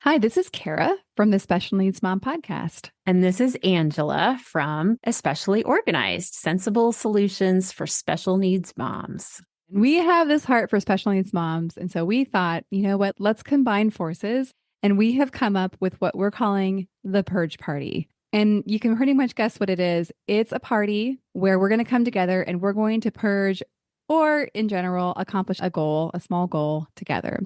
Hi, this is Kara from the Special Needs Mom podcast. And this is Angela from Especially Organized, Sensible Solutions for Special Needs Moms. We have this heart for special needs moms. And so we thought, you know what, let's combine forces. And we have come up with what we're calling the Purge Party. And you can pretty much guess what it is. It's a party where we're going to come together and we're going to purge, or in general, accomplish a goal, a small goal together.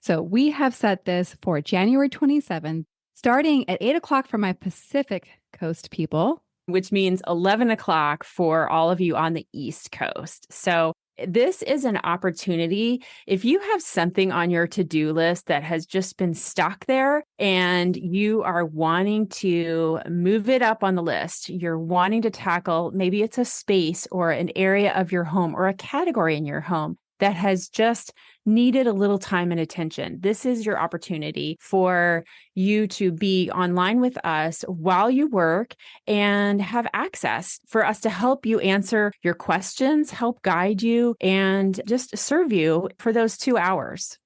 So we have set this for January 27th, starting at 8 o'clock for my Pacific Coast people. Which means 11 o'clock for all of you on the East Coast. So this is an opportunity. If you have something on your to-do list that has just been stuck there and you are wanting to move it up on the list, you're wanting to tackle, maybe it's a space or an area of your home or a category in your home that has just needed a little time and attention. This is your opportunity for you to be online with us while you work and have access for us to help you answer your questions, help guide you, and just serve you for those 2 hours.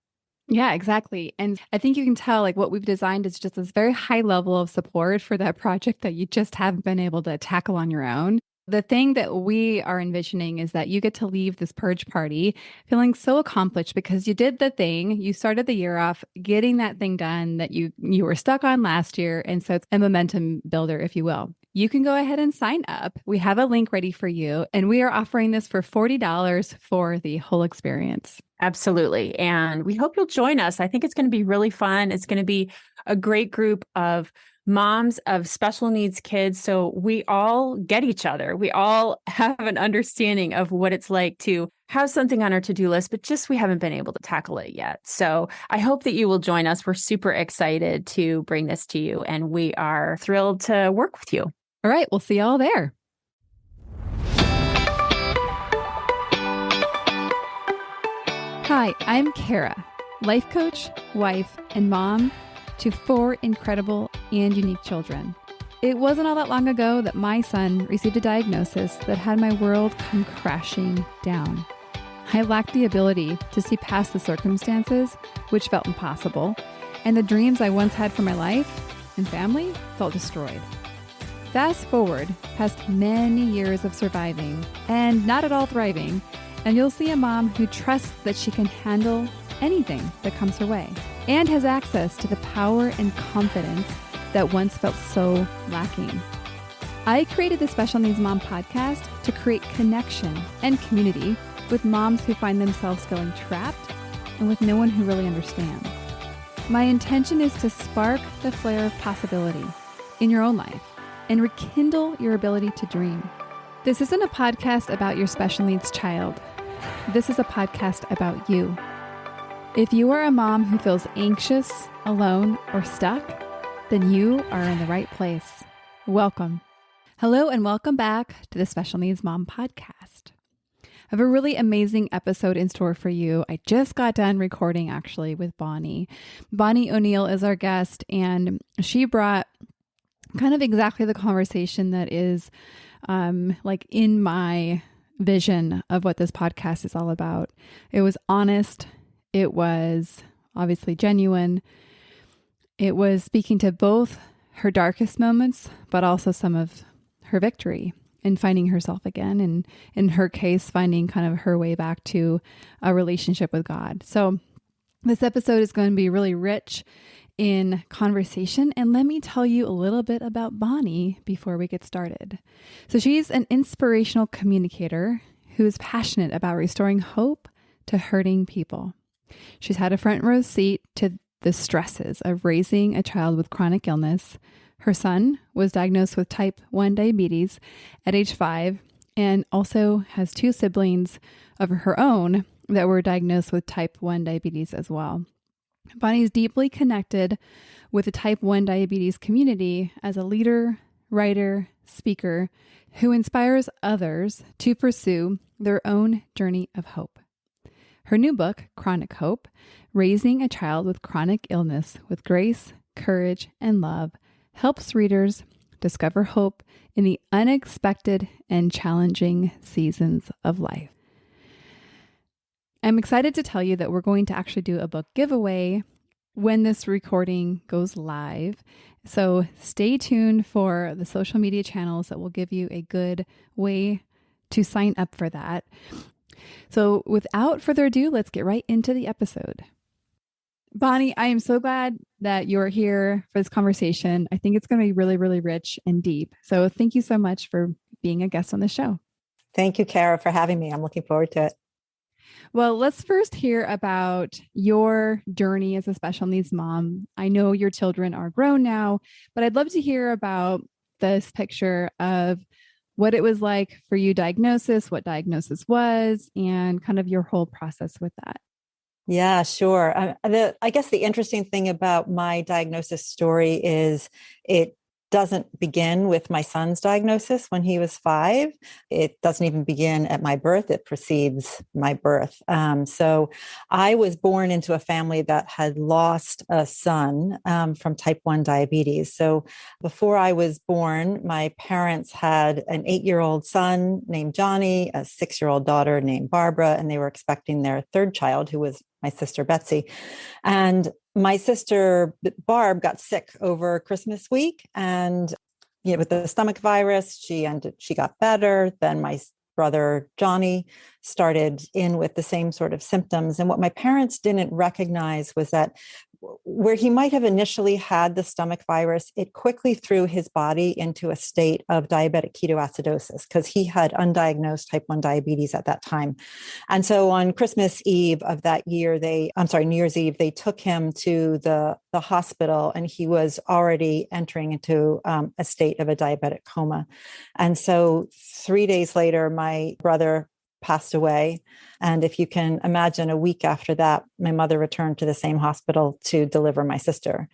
Yeah, exactly. And I think you can tell like what we've designed is just this very high level of support for that project that you just haven't been able to tackle on your own. The thing that we are envisioning is that you get to leave this purge party feeling so accomplished because you did the thing. You started the year off getting that thing done that you were stuck on last year. And so it's a momentum builder, if you will. You can go ahead and sign up. We have a link ready for you. And we are offering this for $40 for the whole experience. Absolutely. And we hope you'll join us. I think it's going to be really fun. It's going to be a great group of moms of special needs kids. So we all get each other. We all have an understanding of what it's like to have something on our to-do list, but just we haven't been able to tackle it yet. So I hope that you will join us. We're super excited to bring this to you, and we are thrilled to work with you. All right. We'll see you all there. Hi, I'm Kara, life coach, wife, and mom to 4 incredible and unique children. It wasn't all that long ago that my son received a diagnosis that had my world come crashing down. I lacked the ability to see past the circumstances, which felt impossible, and the dreams I once had for my life and family felt destroyed. Fast forward past many years of surviving and not at all thriving, and you'll see a mom who trusts that she can handle anything that comes her way and has access to the power and confidence that once felt so lacking. I created the Special Needs Mom podcast to create connection and community with moms who find themselves feeling trapped and with no one who really understands. My intention is to spark the flare of possibility in your own life and rekindle your ability to dream. This isn't a podcast about your special needs child. This is a podcast about you. If you are a mom who feels anxious, alone, or stuck, then you are in the right place. Welcome. Hello, and welcome back to the Special Needs Mom podcast. I have a really amazing episode in store for you. I just got done recording actually with Bonnie. Bonnie O'Neill is our guest, and she brought kind of exactly the conversation that is like in my vision of what this podcast is all about. It was honest. It was obviously genuine. It was speaking to both her darkest moments, but also some of her victory in finding herself again. And in her case, finding kind of her way back to a relationship with God. So this episode is going to be really rich in conversation. And let me tell you a little bit about Bonnie before we get started. So she's an inspirational communicator who is passionate about restoring hope to hurting people. She's had a front row seat to the stresses of raising a child with chronic illness. Her son was diagnosed with type 1 diabetes at age 5 and also has 2 siblings of her own that were diagnosed with type 1 diabetes as well. Bonnie is deeply connected with the type 1 diabetes community as a leader, writer, speaker who inspires others to pursue their own journey of hope. Her new book, Chronic Hope, Raising a Child with Chronic Illness with Grace, Courage, and Love, helps readers discover hope in the unexpected and challenging seasons of life. I'm excited to tell you that we're going to actually do a book giveaway when this recording goes live. So stay tuned for the social media channels that will give you a good way to sign up for that. So without further ado, let's get right into the episode. Bonnie, I am so glad that you're here for this conversation. I think it's going to be really, really rich and deep. So thank you so much for being a guest on the show. Thank you, Kara, for having me. I'm looking forward to it. Well, let's first hear about your journey as a special needs mom. I know your children are grown now, but I'd love to hear about this picture of what it was like for you diagnosis, what diagnosis was, and kind of your whole process with that. Yeah, sure. I guess the interesting thing about my diagnosis story is it doesn't begin with my son's diagnosis when he was 5. It doesn't even begin at my birth. It precedes my birth. So I was born into a family that had lost a son from type 1 diabetes. So before I was born, my parents had an 8-year-old son named Johnny, a 6-year-old daughter named Barbara, and they were expecting their third child, who was my sister Betsy. And my sister Barb got sick over Christmas week, and with the stomach virus, she got better. Then my brother Johnny started in with the same sort of symptoms. And what my parents didn't recognize was that where he might have initially had the stomach virus, it quickly threw his body into a state of diabetic ketoacidosis because he had undiagnosed type 1 diabetes at that time. And so on Christmas Eve of that year, New Year's Eve, they took him to the hospital, and he was already entering into a state of a diabetic coma. And so 3 days later, my brother passed away. And if you can imagine, a week after that, my mother returned to the same hospital to deliver my sister.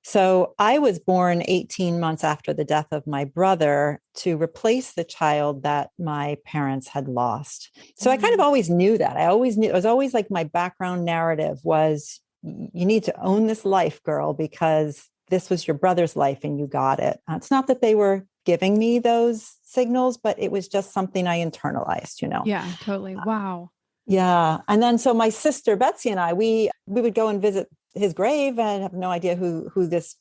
So I was born 18 months after the death of my brother to replace the child that my parents had lost. So I kind of always knew that. I always knew, it was always like my background narrative was, you need to own this life, girl, because this was your brother's life and you got it. It's not that they were giving me those signals, but it was just something I internalized, Yeah, totally. Wow. Yeah. And then so my sister Betsy and I, we would go and visit his grave, and have no idea who this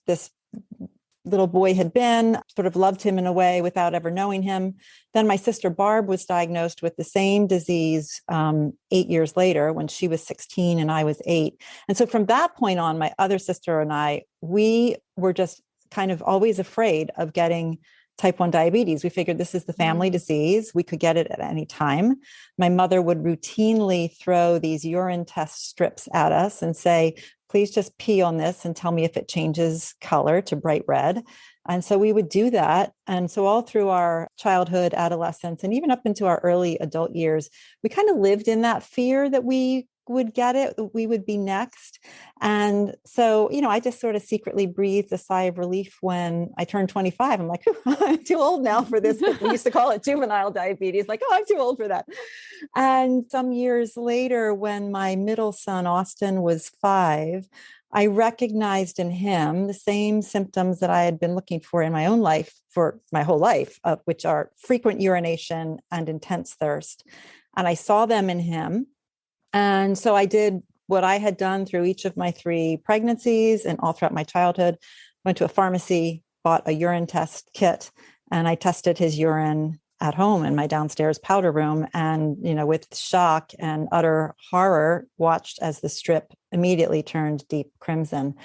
little boy had been, sort of loved him in a way without ever knowing him. Then my sister Barb was diagnosed with the same disease 8 years later, when she was 16 and I was 8. And so from that point on, my other sister and I, we were just kind of always afraid of getting type 1 diabetes. We figured this is the family disease. We could get it at any time. My mother would routinely throw these urine test strips at us and say, please just pee on this and tell me if it changes color to bright red. And so we would do that. And so all through our childhood, adolescence, and even up into our early adult years, we kind of lived in that fear that we would get it, we would be next. And so, I just sort of secretly breathed a sigh of relief when I turned 25. I'm like, I'm too old now for this. We used to call it juvenile diabetes. Like, I'm too old for that. And some years later, when my middle son, Austin, was 5, I recognized in him the same symptoms that I had been looking for in my own life for my whole life, which are frequent urination and intense thirst. And I saw them in him. And so I did what I had done through each of my 3 pregnancies and all throughout my childhood, went to a pharmacy, bought a urine test kit, and I tested his urine at home in my downstairs powder room. And, with shock and utter horror, watched as the strip immediately turned deep crimson.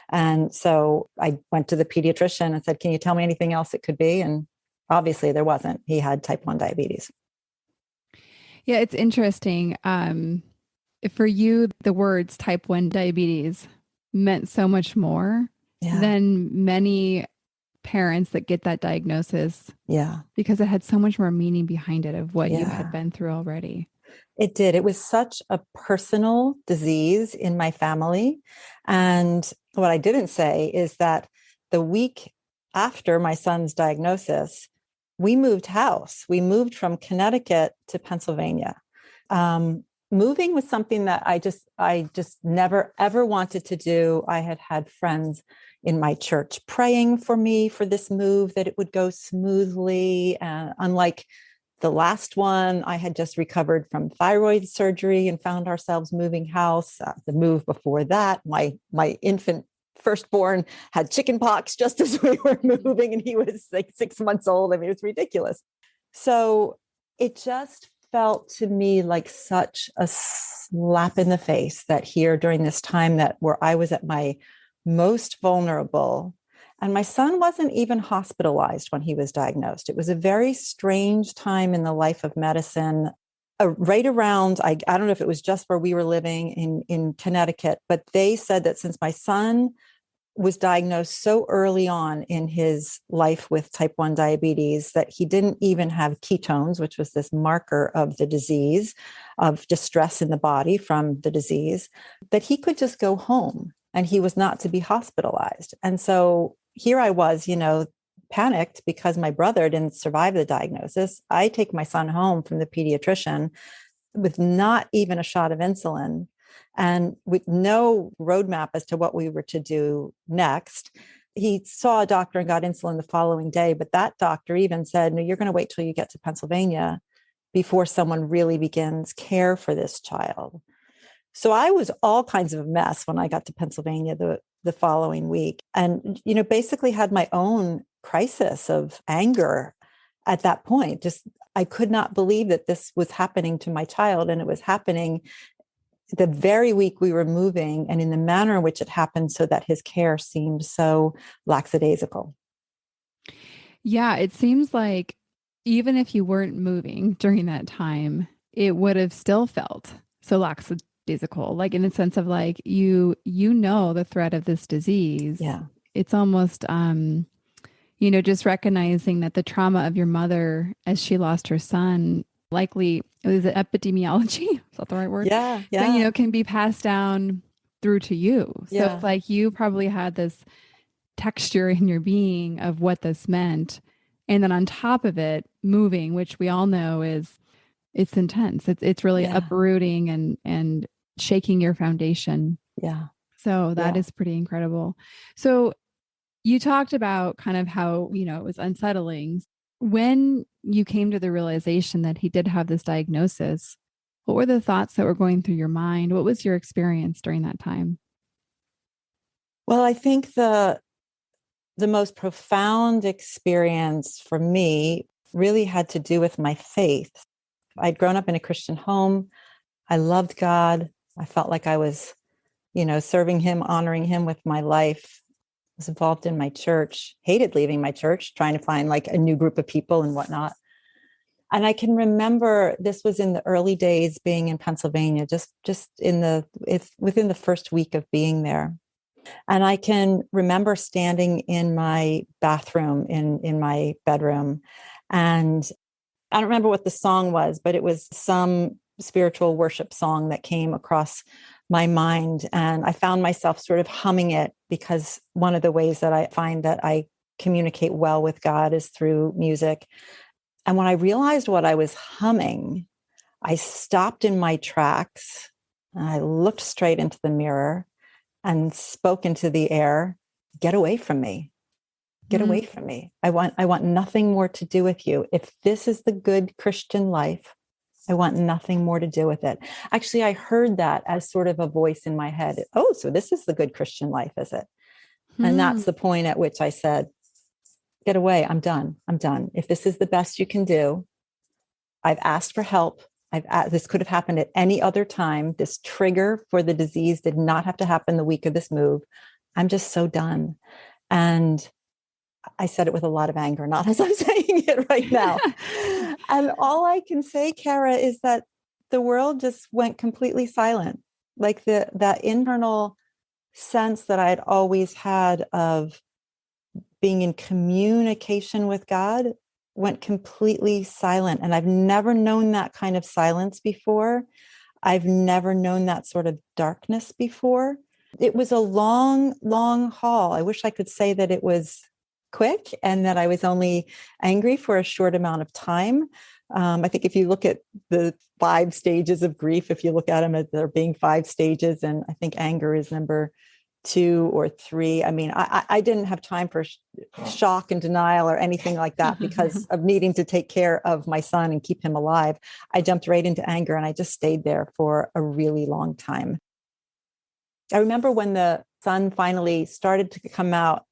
And so I went to the pediatrician and said, can you tell me anything else it could be? And obviously there wasn't. He had type 1 diabetes. Yeah, it's interesting. For you, the words type 1 diabetes meant so much more than many parents that get that diagnosis. Yeah. Because it had so much more meaning behind it of what you had been through already. It did. It was such a personal disease in my family. And what I didn't say is that the week after my son's diagnosis, we moved house. We moved from Connecticut to Pennsylvania. Moving was something that I just never, ever wanted to do. I had friends in my church praying for me for this move, that it would go smoothly. Unlike the last one, I had just recovered from thyroid surgery and found ourselves moving house. The move before that, my infant firstborn had chicken pox just as we were moving, and he was like 6 months old. I mean, it was ridiculous. So it just felt to me like such a slap in the face that here during this time that where I was at my most vulnerable, and my son wasn't even hospitalized when he was diagnosed. It was a very strange time in the life of medicine. Right around, I don't know if it was just where we were living in Connecticut, but they said that since my son was diagnosed so early on in his life with type 1 diabetes, that he didn't even have ketones, which was this marker of the disease, of distress in the body from the disease, that he could just go home and he was not to be hospitalized. And so here I was, panicked because my brother didn't survive the diagnosis. I take my son home from the pediatrician with not even a shot of insulin and with no roadmap as to what we were to do next. He saw a doctor and got insulin the following day, but that doctor even said, no, you're going to wait till you get to Pennsylvania before someone really begins care for this child. So I was all kinds of a mess when I got to Pennsylvania the following week, and, basically had my own crisis of anger at that point. Just, I could not believe that this was happening to my child, and it was happening the very week we were moving and in the manner in which it happened, so that his care seemed so lackadaisical. Yeah, it seems like even if you weren't moving during that time, it would have still felt so lackadaisical, like in the sense of like, the threat of this disease. Yeah. It's almost, just recognizing that the trauma of your mother as she lost her son, likely, is it epidemiology? Is that the right word? Yeah. That, can be passed down through to you. So Yeah. it's like you probably had this texture in your being of what this meant. And then on top of it, moving, which we all know it's intense. It's really uprooting and shaking your foundation. Yeah. So that is pretty incredible. So you talked about kind of how, it was unsettling. When you came to the realization that he did have this diagnosis, what were the thoughts that were going through your mind? What was your experience during that time? Well, I think the most profound experience for me really had to do with my faith. I'd grown up in a Christian home. I loved God. I felt like I was, serving him, honoring him with my life. I was involved in my church, hated leaving my church, trying to find like a new group of people and whatnot. And I can remember this was in the early days being in Pennsylvania, just within the first week of being there. And I can remember standing in my bathroom in my bedroom, and I don't remember what the song was, but it was some spiritual worship song that came across my mind. And I found myself sort of humming it, because one of the ways that I find that I communicate well with God is through music. And when I realized what I was humming, I stopped in my tracks and I looked straight into the mirror and spoke into the air, get away from me. Get away from me. I want nothing more to do with you. If this is the good Christian life, I want nothing more to do with it. Actually, I heard that as sort of a voice in my head. Oh, so this is the good Christian life, is it? And that's the point at which I said, get away. I'm done. If this is the best you can do, I've asked for help. This could have happened at any other time. This trigger for the disease did not have to happen the week of this move. I'm just so done. And I said it with a lot of anger, not as I'm saying it right now. And all I can say, Kara, is that the world just went completely silent. Like that internal sense that I had always had of being in communication with God went completely silent. And I've never known that kind of silence before. I've never known that sort of darkness before. It was a long, long haul. I wish I could say that it was quick and that I was only angry for a short amount of time. I think if you look at the 5 stages of grief, if you look at them as there being 5 stages, and I think anger is number 2 or 3. I mean, I didn't have time for shock and denial or anything like that because of needing to take care of my son and keep him alive. I jumped right into anger and I just stayed there for a really long time. I remember when the sun finally started to come out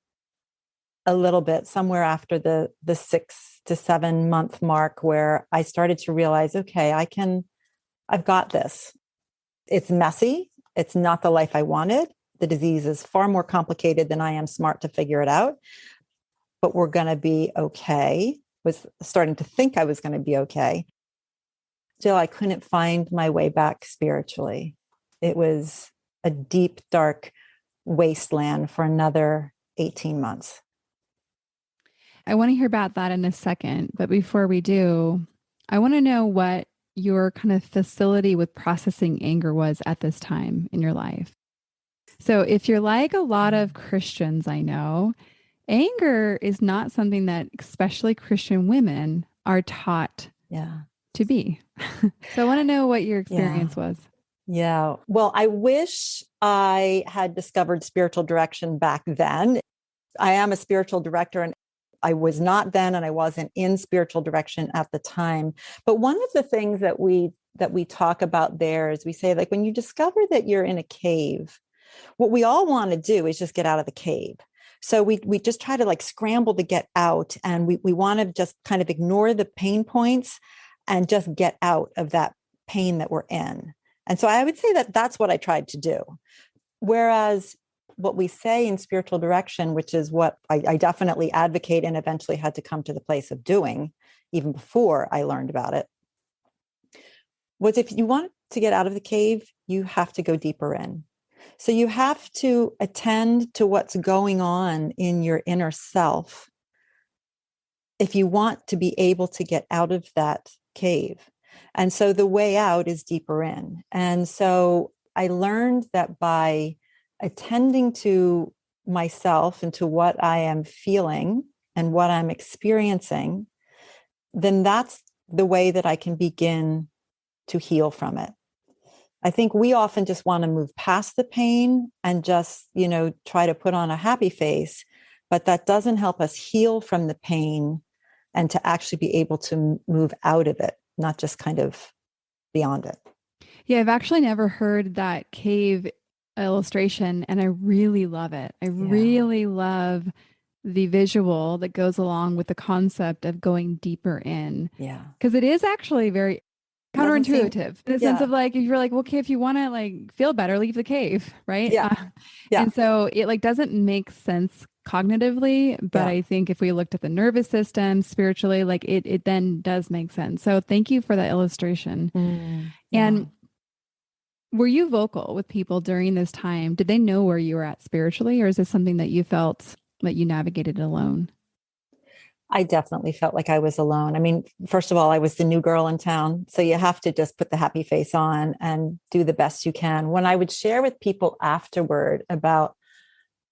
a little bit, somewhere after the 6 to 7 month mark, where I started to realize, okay, I've got this. It's messy. It's not the life I wanted. The disease is far more complicated than I am smart to figure it out, but we're going to be okay. Was starting to think I was going to be okay. Still, I couldn't find my way back spiritually. It was a deep, dark wasteland for another 18 months. I want to hear about that in a second. But before we do, I want to know what your kind of facility with processing anger was at this time in your life. So if you're like a lot of Christians I know, anger is not something that especially Christian women are taught to be. So I want to know what your experience was. Yeah. Well, I wish I had discovered spiritual direction back then. I am a spiritual director and I was not then, and I wasn't in spiritual direction at the time. But one of the things that we talk about there is we say, like, when you discover that you're in a cave, what we all want to do is just get out of the cave. So we just try to like scramble to get out, and we want to just kind of ignore the pain points and just get out of that pain that we're in. And so I would say that that's what I tried to do. Whereas what we say in spiritual direction, which is what I definitely advocate and eventually had to come to the place of doing, even before I learned about it, was if you want to get out of the cave, you have to go deeper in. So you have to attend to what's going on in your inner self if you want to be able to get out of that cave. And so the way out is deeper in. And so I learned that by attending to myself and to what I am feeling and what I'm experiencing, then that's the way that I can begin to heal from it. I think we often just want to move past the pain and just, try to put on a happy face, but that doesn't help us heal from the pain and to actually be able to move out of it, not just kind of beyond it. Yeah, I've actually never heard that cave illustration, and I really love it. I really love the visual that goes along with the concept of going deeper in. Yeah. Because it is actually very counterintuitive in the sense of like, if you're like, okay, if you want to like feel better, leave the cave, right? And so it like doesn't make sense cognitively, but I think if we looked at the nervous system spiritually, like it then does make sense. So thank you for that illustration. And were you vocal with people during this time? Did they know where you were at spiritually, or is this something that you felt that you navigated alone? I definitely felt like I was alone. I mean, first of all, I was the new girl in town. So you have to just put the happy face on and do the best you can. When I would share with people afterward about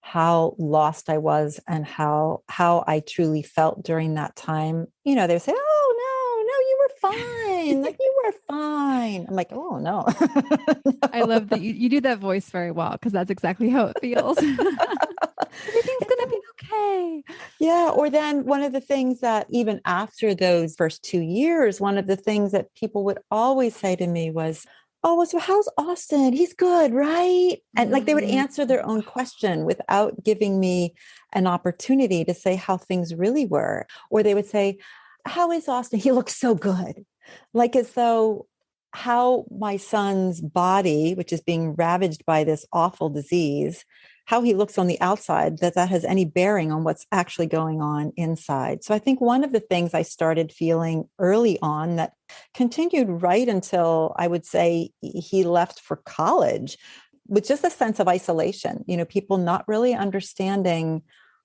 how lost I was and how I truly felt during that time, they would say, "Oh, no, you were fine. Like you were fine." I'm like, "Oh, no." No. I love that you do that voice very well, because that's exactly how it feels. Everything's going to be okay. Yeah. Or then one of the things that even after those first 2 years, one of the things that people would always say to me was, "Oh, well, so how's Austin? He's good, right?" And like they would answer their own question without giving me an opportunity to say how things really were. Or they would say, "How is Austin? He looks so good." Like as though how my son's body, which is being ravaged by this awful disease, how he looks on the outside, that has any bearing on what's actually going on inside. So I think one of the things I started feeling early on that continued right until I would say he left for college, with just a sense of isolation, people not really understanding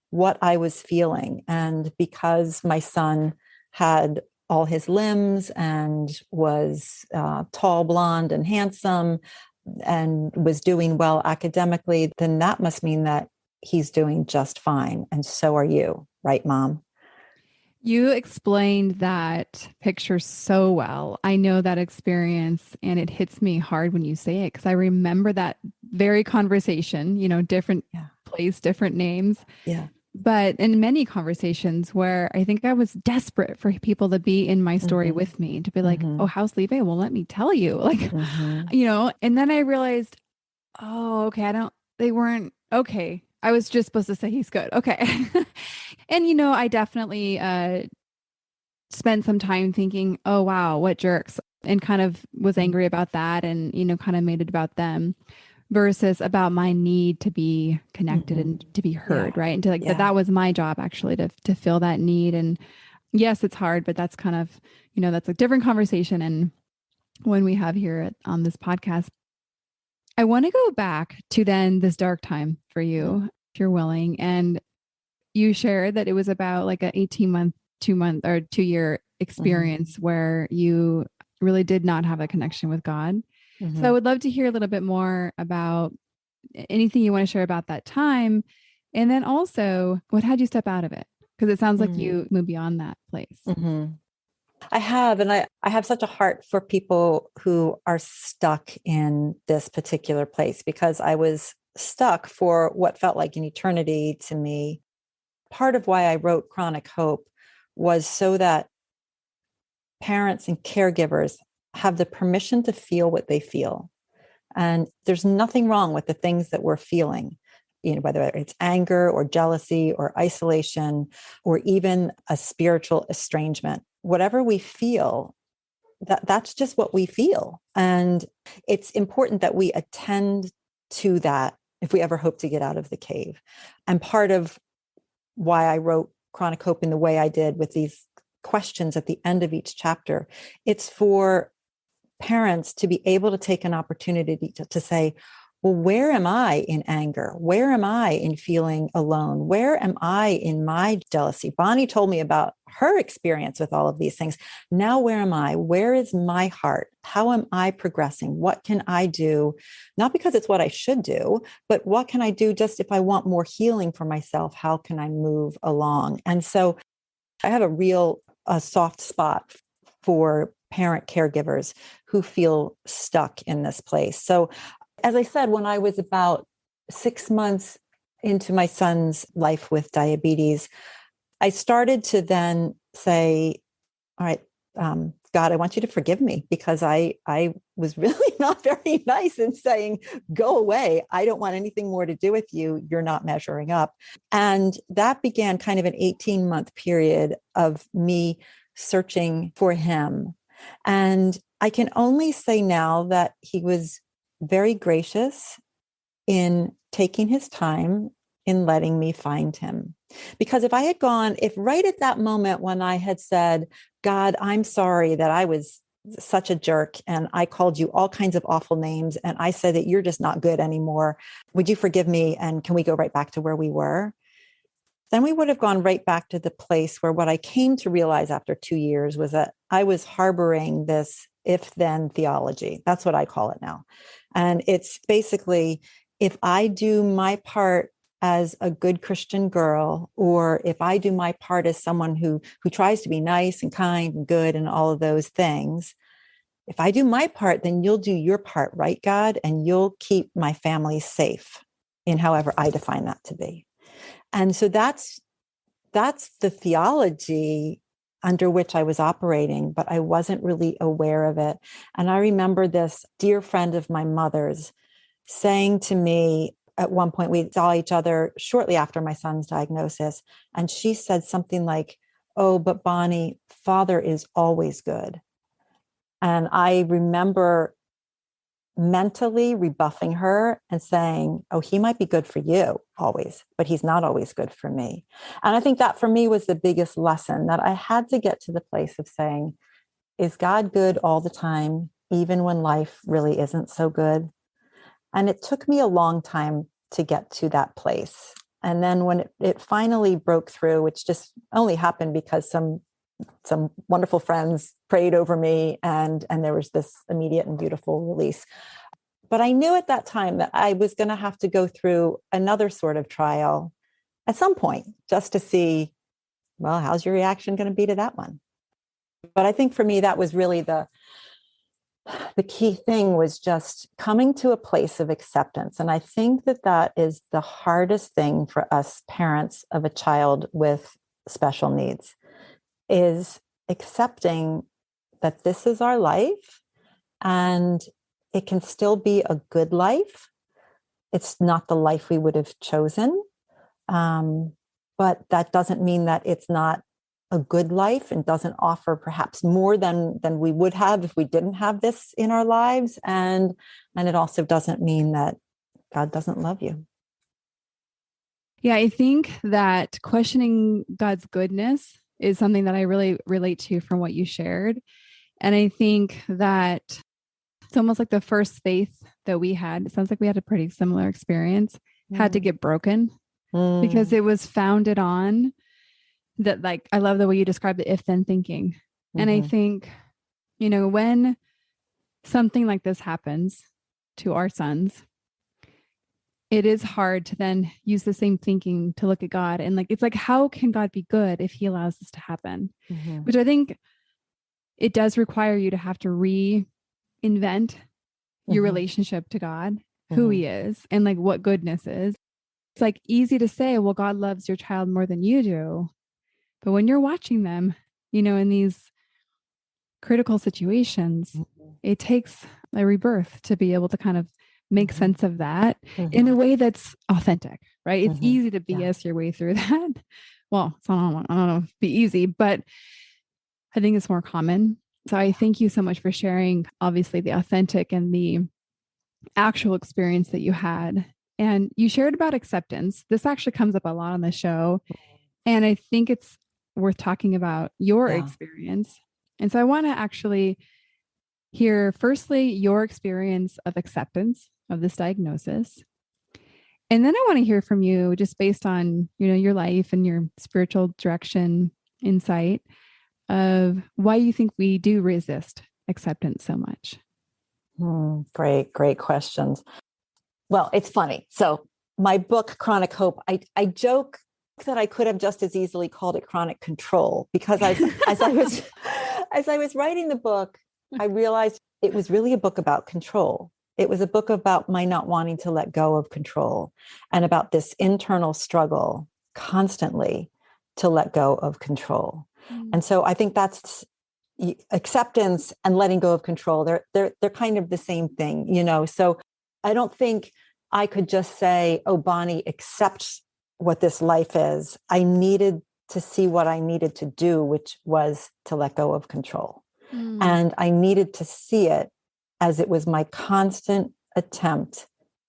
what I was feeling. And because my son had all his limbs and was tall, blonde, and handsome, and was doing well academically, then that must mean that he's doing just fine. And so are you, right, Mom? You explained that picture so well. I know that experience and it hits me hard when you say it because I remember that very conversation, different Yeah. place, different names. Yeah. But in many conversations where I think I was desperate for people to be in my story Mm-hmm. with me, to be like, Mm-hmm. oh, how's Levi? Well, let me tell you. Like, Mm-hmm. and then I realized, oh, okay, they weren't, okay. I was just supposed to say he's good. Okay. And, I definitely spent some time thinking, oh, wow, what jerks. And kind of was angry about that and, kind of made it about them versus about my need to be connected Mm-hmm. and to be Yeah. heard. Right. And to like Yeah. that was my job actually to fill that need. And yes, it's hard, but that's kind of, that's a different conversation. And when we have here on this podcast, I want to go back to then this dark time for you, if you're willing. And you shared that it was about like an 18-month, 2-month or 2-year Mm-hmm. experience where you really did not have a connection with God. So I Mm-hmm. would love to hear a little bit more about anything you want to share about that time. And then also, what had you step out of it? Because it sounds like you moved beyond that place. Mm-hmm. I have, and I have such a heart for people who are stuck in this particular place because I was stuck for what felt like an eternity to me. Part of why I wrote Chronic Hope was so that parents and caregivers have the permission to feel what they feel. And there's nothing wrong with the things that we're feeling, whether it's anger or jealousy or isolation, or even a spiritual estrangement. Whatever we feel, that's just what we feel. And it's important that we attend to that if we ever hope to get out of the cave. And part of why I wrote Chronic Hope in the way I did with these questions at the end of each chapter, it's for parents to be able to take an opportunity to say, well, where am I in anger? Where am I in feeling alone? Where am I in my jealousy? Bonnie told me about her experience with all of these things. Now, where am I? Where is my heart? How am I progressing? What can I do? Not because it's what I should do, but what can I do just if I want more healing for myself? How can I move along? And so I have a soft spot for parent caregivers who feel stuck in this place. So, as I said, when I was about 6 months into my son's life with diabetes, I started to then say, all right, God, I want you to forgive me because I was really not very nice in saying, go away. I don't want anything more to do with you. You're not measuring up. And that began kind of an 18-month period of me searching for him. And I can only say now that he was very gracious in taking his time in letting me find him. Because if right at that moment when I had said, God, I'm sorry that I was such a jerk and I called you all kinds of awful names and I said that you're just not good anymore. Would you forgive me? And can we go right back to where we were? Then we would have gone right back to the place where what I came to realize after 2 years was that I was harboring this if-then theology. That's what I call it now. And it's basically, if I do my part as a good Christian girl, or if I do my part as someone who tries to be nice and kind and good and all of those things, if I do my part, then you'll do your part, right, God? And you'll keep my family safe in however I define that to be. And so that's the theology under which I was operating, but I wasn't really aware of it. And I remember this dear friend of my mother's saying to me at one point, we saw each other shortly after my son's diagnosis, and she said something like, oh, but Bonnie, Father is always good. And I remember mentally rebuffing her and saying, oh, he might be good for you always, but he's not always good for me. And I think that for me was the biggest lesson, that I had to get to the place of saying, is God good all the time, even when life really isn't so good? And it took me a long time to get to that place. And then when it finally broke through, which just only happened because some wonderful friends prayed over me, and there was this immediate and beautiful release. But I knew at that time that I was going to have to go through another sort of trial at some point just to see well, how's your reaction going to be to that one? But I think for me, that was really the key thing, was just coming to a place of acceptance. And I think that that is the hardest thing for us parents of a child with special needs, is accepting that this is our life and it can still be a good life. It's not the life we would have chosen. But that doesn't mean that it's not a good life and doesn't offer perhaps more than we would have if we didn't have this in our lives. And it also doesn't mean that God doesn't love you. Yeah, I think that questioning God's goodness is something that I really relate to from what you shared. And I think that it's almost like the first faith that we had, it sounds like we had a pretty similar experience, had to get broken because it was founded on that. Like, I love the way you describe the if-then thinking. And I think, when something like this happens to our sons, it is hard to then use the same thinking to look at God. And like, it's like, how can God be good if he allows this to happen? Which I think it does require you to have to reinvent your relationship to God, who he is, and like what goodness is. It's like easy to say, well, God loves your child more than you do. But when you're watching them, in these critical situations, it takes a rebirth to be able to kind of make sense of that in a way that's authentic, right? It's easy to BS your way through that. Well, I don't know if it'd be easy, but I think it's more common. So I thank you so much for sharing, obviously, the authentic and the actual experience that you had. And you shared about acceptance. This actually comes up a lot on the show. And I think it's worth talking about your experience. And so I want to actually hear, firstly, your experience of acceptance of this diagnosis. And then I want to hear from you, just based on, your life and your spiritual direction, insight, of why you think we do resist acceptance so much. Great questions. Well, it's funny. So my book, Chronic Hope, I joke that I could have just as easily called it Chronic Control, because as I was writing the book, I realized it was really a book about control. It was a book about my not wanting to let go of control, and about this internal struggle constantly to let go of control. And so I think that's acceptance and letting go of control. They're kind of the same thing, So I don't think I could just say, oh, Bonnie, accept what this life is. I needed to see what I needed to do, which was to let go of control. And I needed to see it as it was my constant attempt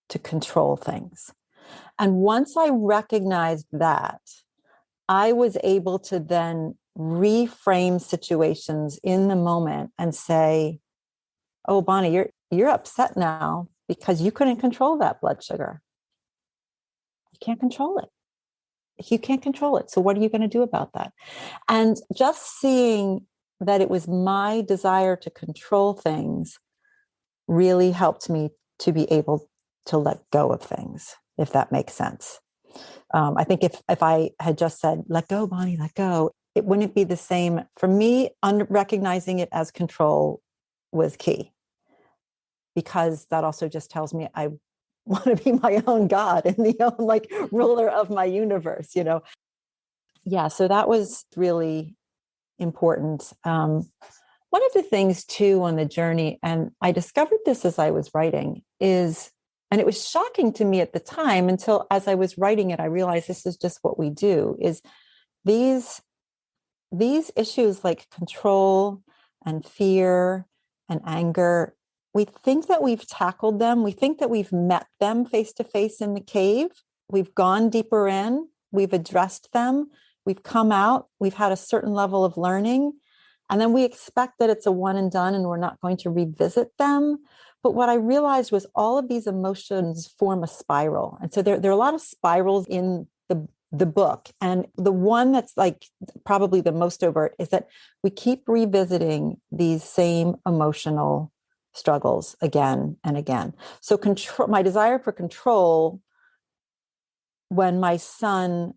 to control things. And once I recognized that, I was able to then reframe situations in the moment and say, oh, Bonnie, you're upset now because you couldn't control that blood sugar. You can't control it. You can't control it. So what are you going to do about that? And just seeing that it was my desire to control things really helped me to be able to let go of things, if that makes sense. I think if I had just said, let go, Bonnie, let go, it wouldn't be the same. For me, recognizing it as control was key, because that also just tells me I want to be my own God and the own ruler of my universe, Yeah, so that was really important. One of the things too on the journey, and I discovered this as I was writing, is, and it was shocking to me at the time, until as I was writing it, I realized this is just what we do, is these issues like control and fear and anger, we think that we've tackled them. We think that we've met them face to face in the cave. We've gone deeper in, we've addressed them, we've come out, we've had a certain level of learning, and then we expect that it's a one and done and we're not going to revisit them. But what I realized was all of these emotions form a spiral. And so there are a lot of spirals in the book. And the one that's probably the most overt is that we keep revisiting these same emotional struggles again and again. So my desire for control, when my son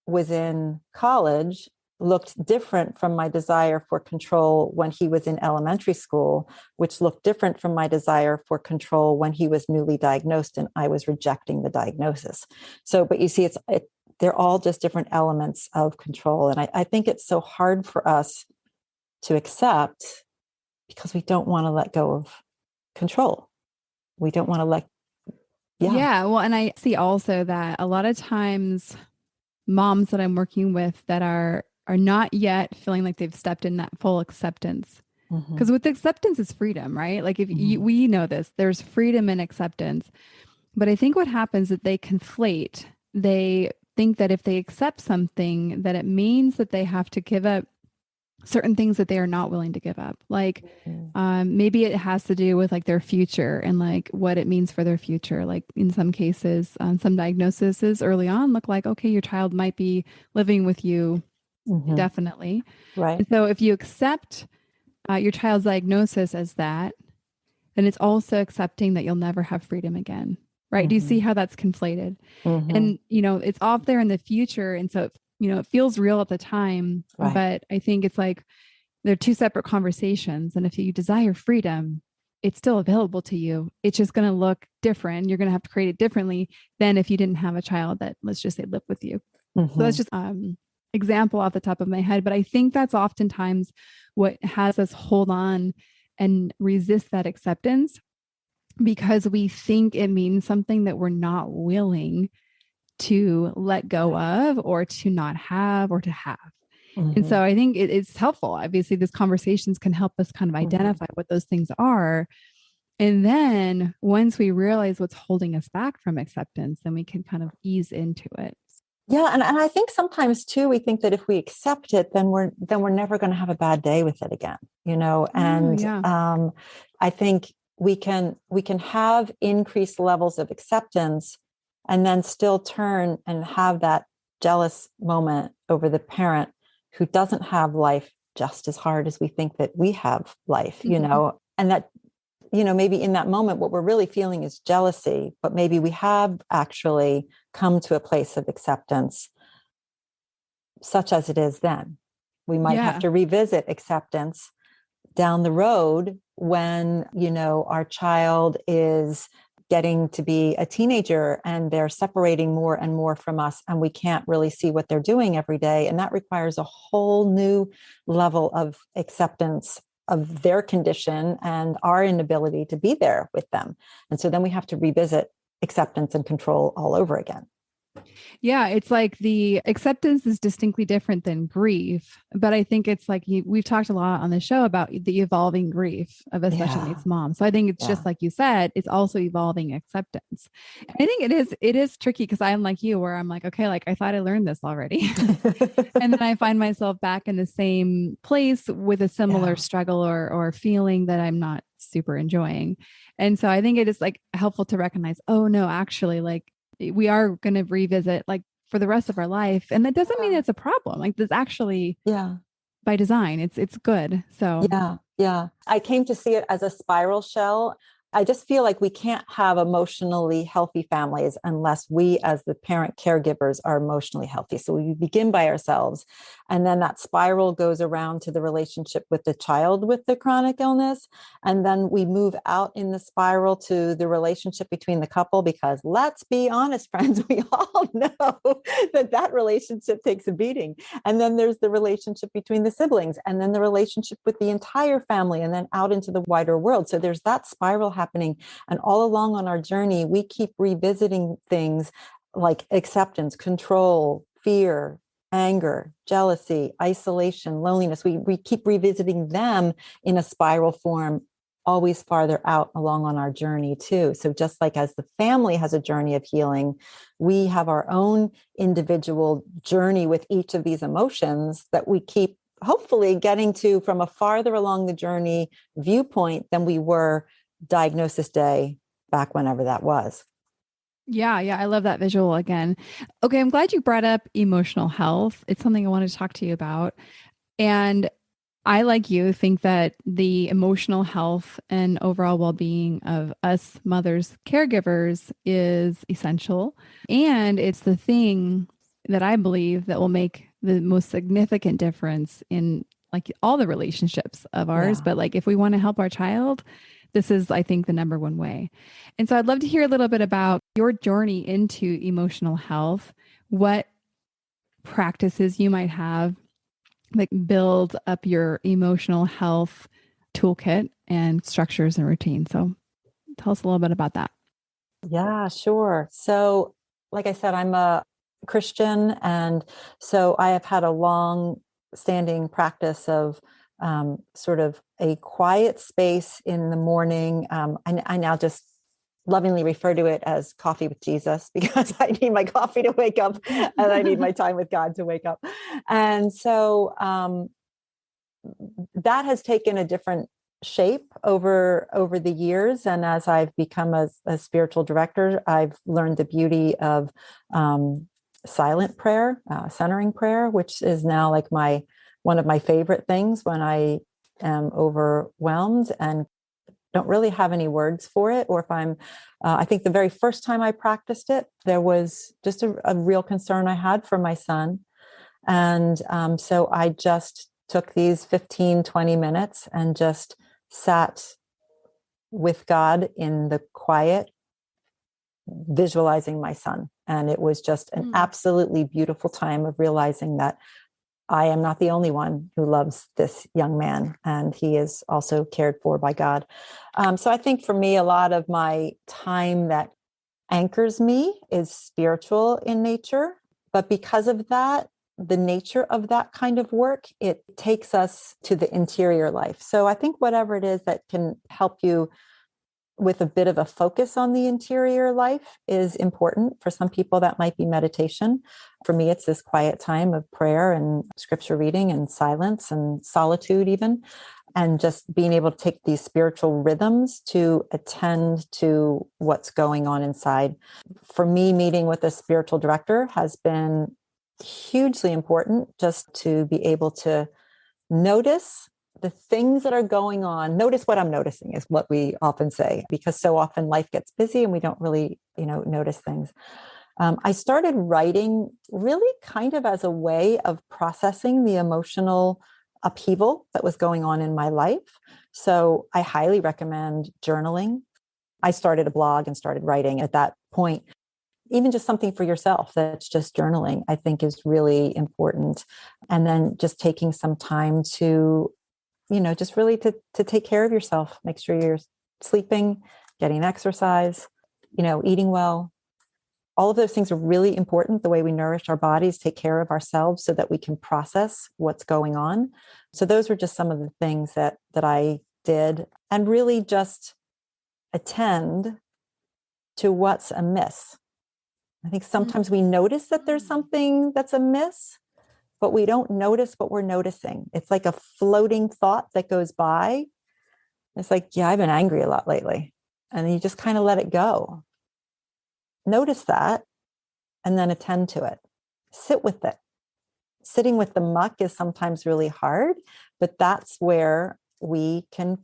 was in college, looked different from my desire for control when he was in elementary school, which looked different from my desire for control when he was newly diagnosed and I was rejecting the diagnosis. So, but you see, they're all just different elements of control. And I think it's so hard for us to accept because we don't want to let go of control. We don't want to let, yeah. Well, and I see also that a lot of times moms that I'm working with that are not yet feeling like they've stepped in that full acceptance. Because with acceptance is freedom, right? Like if we know this, there's freedom in acceptance. But I think what happens is that they conflate. They think that if they accept something, that it means that they have to give up certain things that they are not willing to give up. Like maybe it has to do with like their future and like what it means for their future. Like in some cases, some diagnoses early on look like, okay, your child might be living with you indefinitely. Right. And so if you accept your child's diagnosis as that, then it's also accepting that you'll never have freedom again. Right. Do you see how that's conflated? And, it's off there in the future. And so, it feels real at the time, but I think it's like they're two separate conversations. And if you desire freedom, it's still available to you. It's just going to look different. You're going to have to create it differently than if you didn't have a child that, let's just say, lived with you. So that's just example off the top of my head. But I think that's oftentimes what has us hold on and resist that acceptance because we think it means something that we're not willing to let go of or to not have or to have. And so I think it's helpful. Obviously, these conversations can help us kind of identify what those things are. And then once we realize what's holding us back from acceptance, then we can kind of ease into it. Yeah. And I think sometimes too, we think that if we accept it, then we're never going to have a bad day with it again, and I think we can have increased levels of acceptance and then still turn and have that jealous moment over the parent who doesn't have life just as hard as we think that we have life, and that, maybe in that moment, what we're really feeling is jealousy, but maybe we have actually come to a place of acceptance, such as it is then. We might have to revisit acceptance down the road when, our child is getting to be a teenager and they're separating more and more from us and we can't really see what they're doing every day. And that requires a whole new level of acceptance of their condition and our inability to be there with them. And so then we have to revisit acceptance and control all over again. Yeah, it's like the acceptance is distinctly different than grief. But I think it's like we've talked a lot on the show about the evolving grief of a special needs mom. So I think it's just like you said, it's also evolving acceptance. And I think it is tricky because I'm like you, where I'm like, okay, like I thought I learned this already. And then I find myself back in the same place with a similar struggle or feeling that I'm not super enjoying. And so I think it is like helpful to recognize, oh no, actually, like we are going to revisit like for the rest of our life. And that doesn't mean it's a problem. Like this actually, by design, it's good. So yeah. I came to see it as a spiral shell. I just feel like we can't have emotionally healthy families unless we as the parent caregivers are emotionally healthy. So we begin by ourselves. And then that spiral goes around to the relationship with the child with the chronic illness. And then we move out in the spiral to the relationship between the couple, because let's be honest, friends, we all know that relationship takes a beating. And then there's the relationship between the siblings, and then the relationship with the entire family, and then out into the wider world. So there's that spiral happening. And all along on our journey, we keep revisiting things like acceptance, control, fear, anger, jealousy, isolation, loneliness. We keep revisiting them in a spiral form, always farther out along on our journey too. So just like as the family has a journey of healing, we have our own individual journey with each of these emotions that we keep hopefully getting to from a farther along the journey viewpoint than we were diagnosis day back whenever that was. Yeah. I love that visual again. Okay. I'm glad you brought up emotional health. It's something I wanted to talk to you about. And I, like you, think that the emotional health and overall well-being of us mothers, caregivers is essential. And it's the thing that I believe that will make the most significant difference in like all the relationships of ours. Yeah. But like if we want to help our child, this is, I think, the number one way. And so I'd love to hear a little bit about your journey into emotional health, what practices you might have like build up your emotional health toolkit and structures and routines. So tell us a little bit about that. Yeah, sure. So, like I said, I'm a Christian. And so I have had a long standing practice of sort of a quiet space in the morning. I now just lovingly refer to it as coffee with Jesus because I need my coffee to wake up and I need my time with God to wake up. And so that has taken a different shape over the years, and as I've become a spiritual director, I've learned the beauty of silent prayer, centering prayer, which is now like one of my favorite things when I am overwhelmed and don't really have any words for it, or if I'm I think the very first time I practiced it, there was just a real concern I had for my son, and so I just took these 15-20 minutes and just sat with God in the quiet, visualizing my son. And it was just an absolutely beautiful time of realizing that I am not the only one who loves this young man, and he is also cared for by God. So I think for me, a lot of my time that anchors me is spiritual in nature. But because of that, the nature of that kind of work, it takes us to the interior life. So I think whatever it is that can help you with a bit of a focus on the interior life is important. For some people, that might be meditation. For me, it's this quiet time of prayer and scripture reading and silence and solitude even, and just being able to take these spiritual rhythms to attend to what's going on inside. For me, meeting with a spiritual director has been hugely important, just to be able to notice the things that are going on. Notice what I'm noticing is what we often say, because so often life gets busy and we don't really, notice things. I started writing really kind of as a way of processing the emotional upheaval that was going on in my life. So I highly recommend journaling. I started a blog and started writing at that point. Even just something for yourself that's just journaling, I think is really important. And then just taking some time to, just really to take care of yourself, make sure you're sleeping, getting exercise, eating well. All of those things are really important. The way we nourish our bodies, take care of ourselves so that we can process what's going on. So those were just some of the things that I did, and really just attend to what's amiss. I think sometimes we notice that there's something that's amiss, but we don't notice what we're noticing. It's like a floating thought that goes by. It's like, yeah, I've been angry a lot lately. And then you just kind of let it go. Notice that and then attend to it. Sit with it. Sitting with the muck is sometimes really hard, but that's where we can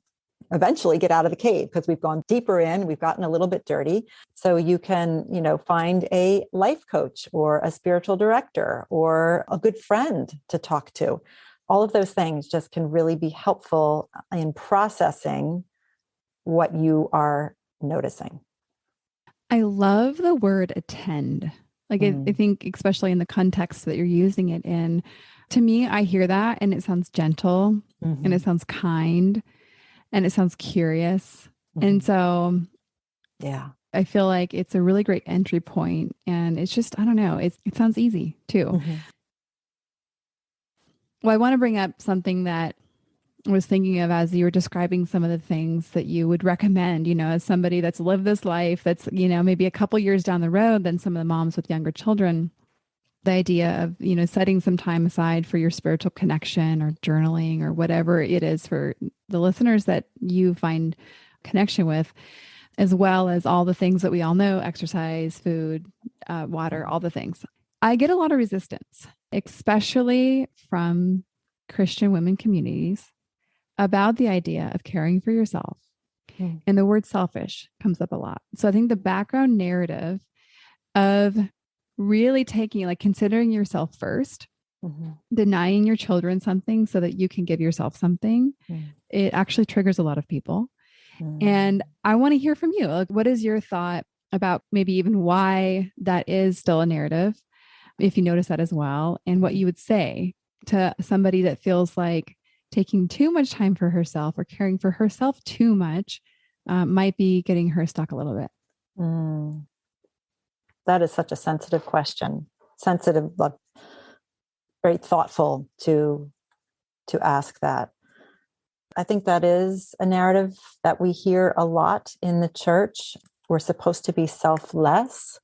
eventually get out of the cave, because we've gone deeper in, we've gotten a little bit dirty. So you can, find a life coach or a spiritual director or a good friend to talk to. All of those things just can really be helpful in processing what you are noticing. I love the word attend. Like, I think, especially in the context that you're using it in, to me, I hear that and it sounds gentle and it sounds kind and it sounds curious. And so, yeah, I feel like it's a really great entry point, and it's just, I don't know, it sounds easy too. Well, I want to bring up something that I was thinking of as you were describing some of the things that you would recommend, as somebody that's lived this life, that's, maybe a couple years down the road than some of the moms with younger children. The idea of, setting some time aside for your spiritual connection or journaling or whatever it is for the listeners that you find connection with, as well as all the things that we all know, exercise, food, water, all the things. I get a lot of resistance, especially from Christian women communities, about the idea of caring for yourself. And the word selfish comes up a lot. So I think the background narrative of really taking, like, considering yourself first denying your children something so that you can give yourself something, Mm. it actually triggers a lot of people. Mm. And I want to hear from you. Like, what is your thought about maybe even why that is still a narrative, if you notice that as well, and what you would say to somebody that feels like taking too much time for herself or caring for herself too much might be getting her stuck a little bit? Mm. That is such a sensitive question. Sensitive, but very thoughtful to ask that. I think that is a narrative that we hear a lot in the church. We're supposed to be selfless,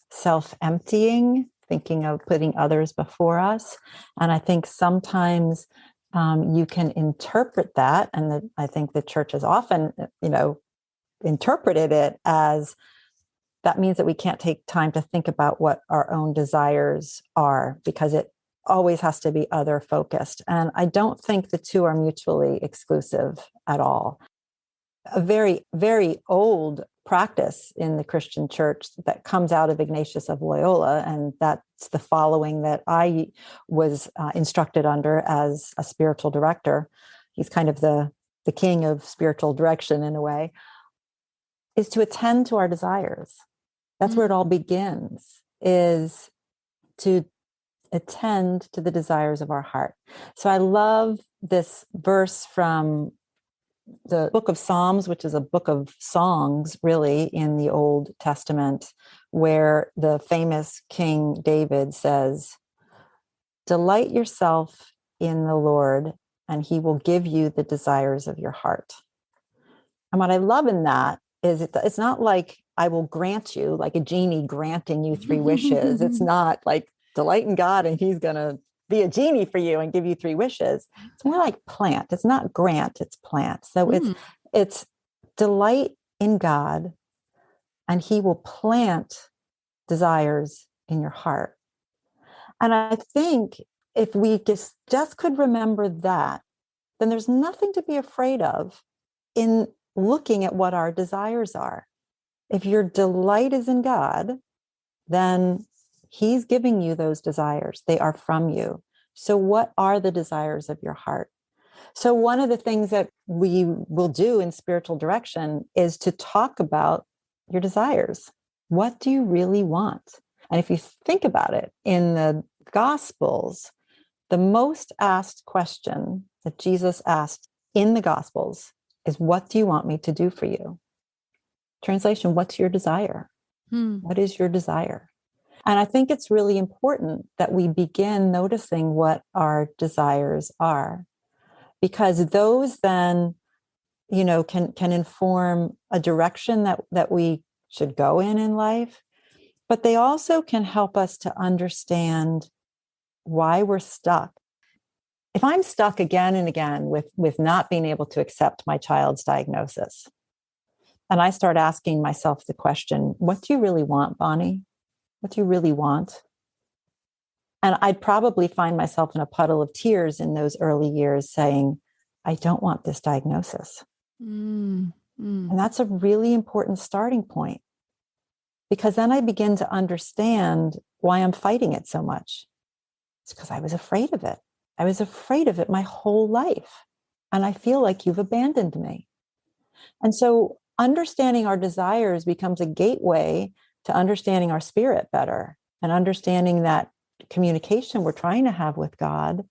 self-emptying, thinking of putting others before us. And I think sometimes you can interpret that, and I think the church has often, interpreted it as that means that we can't take time to think about what our own desires are, because it always has to be other focused. And I don't think the two are mutually exclusive at all. A very, very old practice in the Christian church that comes out of Ignatius of Loyola, and that's the following that I was instructed under as a spiritual director. He's kind of the king of spiritual direction in a way, is to attend to our desires. That's where it all begins, is to attend to the desires of our heart. So I love this verse from the book of Psalms, which is a book of songs, really, in the Old Testament, where the famous King David says, "Delight yourself in the Lord, and he will give you the desires of your heart." And what I love in that is it's not like I will grant you, like a genie granting you 3 wishes. It's not like delight in God and he's going to be a genie for you and give you 3 wishes. It's more like plant. It's not grant, it's plant. So it's delight in God, and he will plant desires in your heart. And I think if we just could remember that, then there's nothing to be afraid of in looking at what our desires are. If your delight is in God, then he's giving you those desires. They are from you. So what are the desires of your heart? So one of the things that we will do in spiritual direction is to talk about your desires. What do you really want? And if you think about it, in the Gospels, the most asked question that Jesus asked in the Gospels is, what do you want me to do for you? Translation, what's your desire? What is your desire? And I think it's really important that we begin noticing what our desires are, because those then, can inform a direction that we should go in life, but they also can help us to understand why we're stuck. If I'm stuck again and again with not being able to accept my child's diagnosis, and I start asking myself the question, what do you really want, Bonnie? What do you really want? And I'd probably find myself in a puddle of tears in those early years saying, I don't want this diagnosis. And that's a really important starting point, because then I begin to understand why I'm fighting it so much. It's because I was afraid of it. I was afraid of it my whole life. And I feel like you've abandoned me. And so understanding our desires becomes a gateway to understanding our spirit better and understanding that communication we're trying to have with God.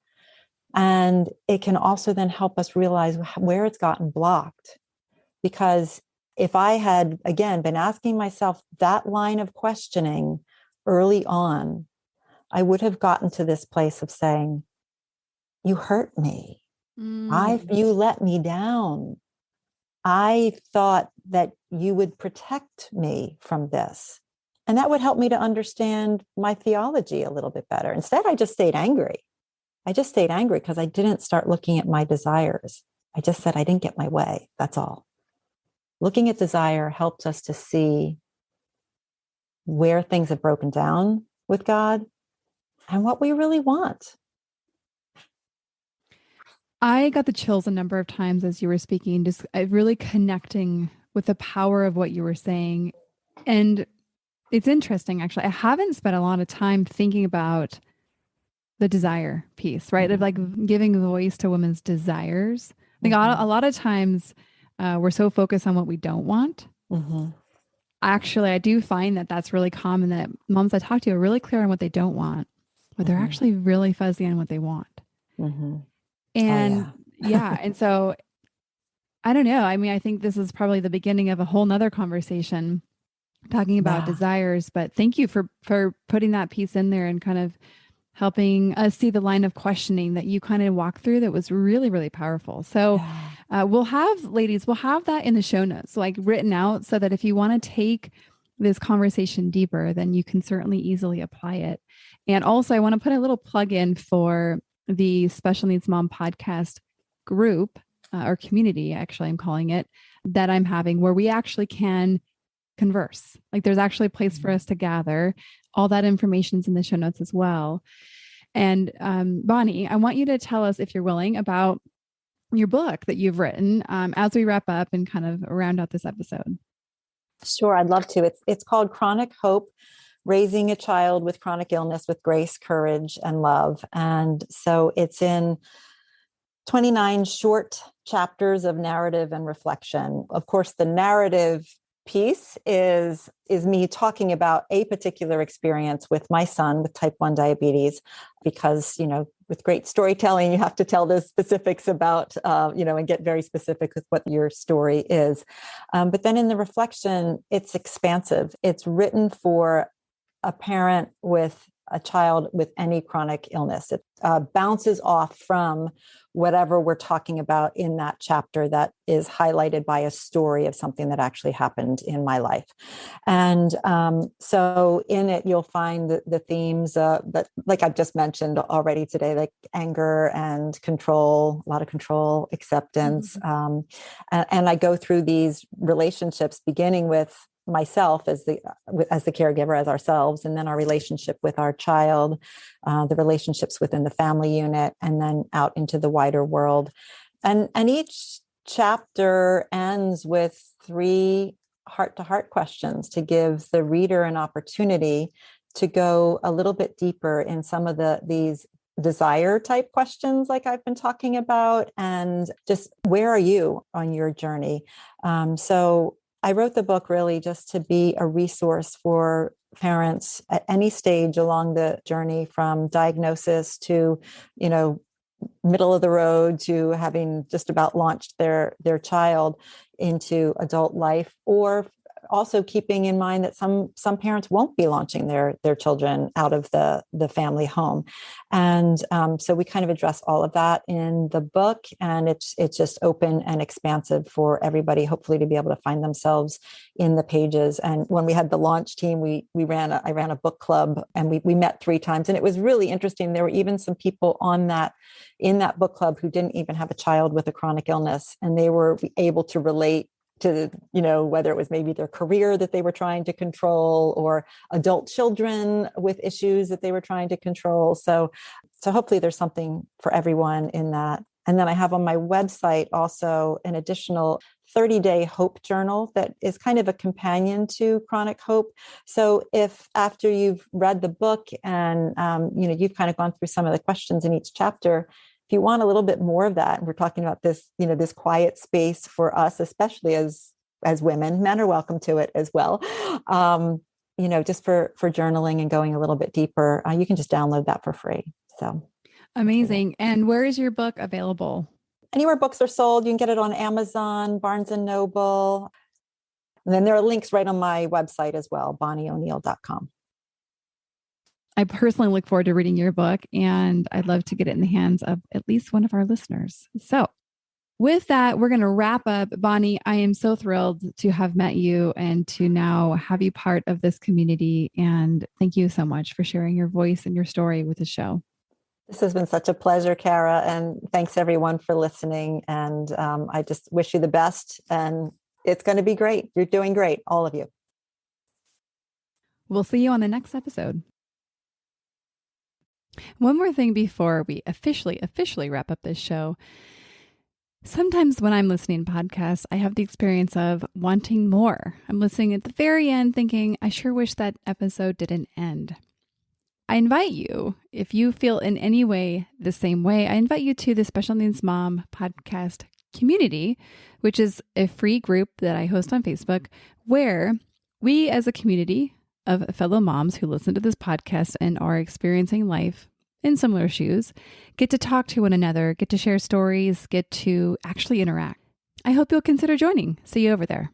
And it can also then help us realize where it's gotten blocked. Because if I had, again, been asking myself that line of questioning early on, I would have gotten to this place of saying, you hurt me. You let me down. I thought that you would protect me from this. And that would help me to understand my theology a little bit better. Instead, I just stayed angry. I just stayed angry because I didn't start looking at my desires. I just said I didn't get my way. That's all. Looking at desire helps us to see where things have broken down with God and what we really want. I got the chills a number of times as you were speaking, just really connecting with the power of what you were saying. And it's interesting, actually. I haven't spent a lot of time thinking about the desire piece, right? Of like giving voice to women's desires. I think a lot of times we're so focused on what we don't want. Actually, I do find that that's really common, that moms I talk to are really clear on what they don't want, but they're actually really fuzzy on what they want. And and so I don't know. I mean, I think this is probably the beginning of a whole nother conversation talking about desires, but thank you for putting that piece in there and kind of helping us see the line of questioning that you kind of walked through. That was really, really powerful. So we'll have that in the show notes, like written out, so that if you want to take this conversation deeper, then you can certainly easily apply it. And also I want to put a little plug in for the Special Needs Mom podcast group or community, actually I'm calling it, that I'm having, where we actually can converse. Like there's actually a place for us to gather. All that information is in the show notes as well. And Bonnie, I want you to tell us, if you're willing, about your book that you've written as we wrap up and kind of round out this episode. Sure, I'd love to. It's called Chronic Hope: Raising a Child with Chronic Illness with Grace, Courage, and Love. And so it's in 29 short chapters of narrative and reflection. Of course, the narrative piece is me talking about a particular experience with my son with type 1 diabetes, because, with great storytelling, you have to tell the specifics about, and get very specific with what your story is. But then in the reflection, it's expansive. It's written for a parent with a child with any chronic illness. It bounces off from whatever we're talking about in that chapter that is highlighted by a story of something that actually happened in my life. And so in it, you'll find the themes that, like I've just mentioned already today, like anger and control, a lot of control, acceptance. And I go through these relationships, beginning with myself as the caregiver, as ourselves, and then our relationship with our child, the relationships within the family unit, and then out into the wider world. And each chapter ends with 3 heart-to-heart questions to give the reader an opportunity to go a little bit deeper in some of these desire type questions like I've been talking about, and just where are you on your journey? So I wrote the book really just to be a resource for parents at any stage along the journey, from diagnosis to, middle of the road, to having just about launched their child into adult life, or also keeping in mind that some parents won't be launching their children out of the family home. And so we kind of address all of that in the book, and it's just open and expansive for everybody, hopefully, to be able to find themselves in the pages. And when we had the launch team, I ran a book club, and we met 3 times, and it was really interesting. There were even some people in that book club who didn't even have a child with a chronic illness, and they were able to relate to, whether it was maybe their career that they were trying to control, or adult children with issues that they were trying to control. So hopefully there's something for everyone in that. And then I have on my website also an additional 30-day hope journal that is kind of a companion to Chronic Hope. So if after you've read the book and, you've kind of gone through some of the questions in each chapter, if you want a little bit more of that, and we're talking about this, this quiet space for us, especially as women, men are welcome to it as well. Just for journaling and going a little bit deeper, you can just download that for free. So amazing. And where is your book available? Anywhere books are sold. You can get it on Amazon, Barnes and Noble. And then there are links right on my website as well, bonnieoneil.com. I personally look forward to reading your book, and I'd love to get it in the hands of at least one of our listeners. So with that, we're going to wrap up. Bonnie, I am so thrilled to have met you and to now have you part of this community. And thank you so much for sharing your voice and your story with the show. This has been such a pleasure, Kara, and thanks everyone for listening. And I just wish you the best, and it's going to be great. You're doing great, all of you. We'll see you on the next episode. One more thing before we officially wrap up this show. Sometimes when I'm listening to podcasts, I have the experience of wanting more. I'm listening at the very end thinking, I sure wish that episode didn't end. I invite you, if you feel in any way the same way, I invite you to the Special Needs Mom podcast community, which is a free group that I host on Facebook, where we as a community of fellow moms who listen to this podcast and are experiencing life in similar shoes get to talk to one another, get to share stories, get to actually interact. I hope you'll consider joining. See you over there.